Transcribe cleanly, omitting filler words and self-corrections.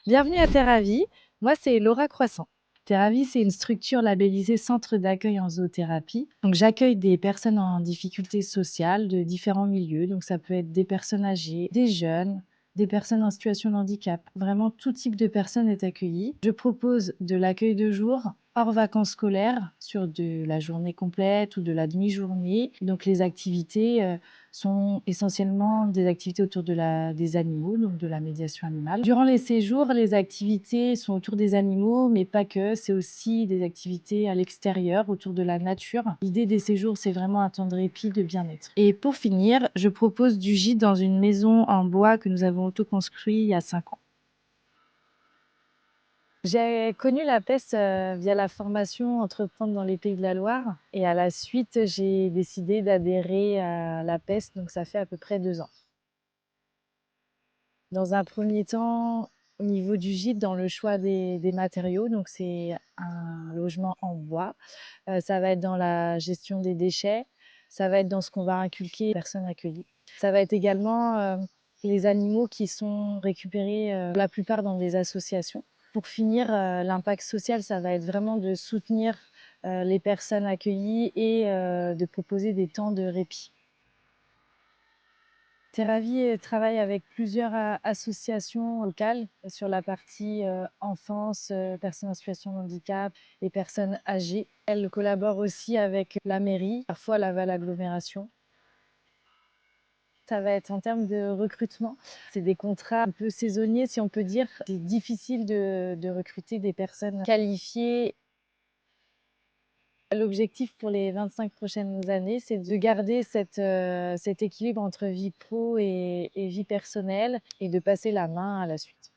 Bienvenue à Terravie. Moi, c'est Laura Croissant. Terravie, c'est une structure labellisée Centre d'accueil en zoothérapie. Donc, j'accueille des personnes en difficulté sociale de différents milieux. Donc, ça peut être des personnes âgées, des jeunes, des personnes en situation de handicap. Vraiment, tout type de personne est accueilli. Je propose de l'accueil de jour hors vacances scolaires sur de la journée complète ou de la demi-journée. Donc, les activités sont essentiellement des activités autour des animaux, donc de la médiation animale. Durant les séjours, les activités sont autour des animaux, mais pas que. C'est aussi des activités à l'extérieur, autour de la nature. L'idée des séjours, c'est vraiment un temps de répit, de bien-être. Et pour finir, je propose du gîte dans une maison en bois que nous avons auto-construit il y a 5 ans. J'ai connu la peste via la formation Entreprendre dans les Pays de la Loire et à la suite, j'ai décidé d'adhérer à la peste, donc ça fait à peu près 2 ans. Dans un premier temps, au niveau du gîte, dans le choix des matériaux, donc c'est un logement en bois. Ça va être dans la gestion des déchets, ça va être dans ce qu'on va inculquer aux personnes accueillies. Ça va être également les animaux qui sont récupérés la plupart dans des associations. Pour finir, l'impact social, ça va être vraiment de soutenir les personnes accueillies et de proposer des temps de répit. Terravie travaille avec plusieurs associations locales sur la partie enfance, personnes en situation de handicap et personnes âgées. Elle collabore aussi avec la mairie, parfois la Val Agglomération. Ça va être en termes de recrutement. C'est des contrats un peu saisonniers, si on peut dire. C'est difficile de recruter des personnes qualifiées. L'objectif pour les 25 prochaines années, c'est de garder cet équilibre entre vie pro et vie personnelle et de passer la main à la suite.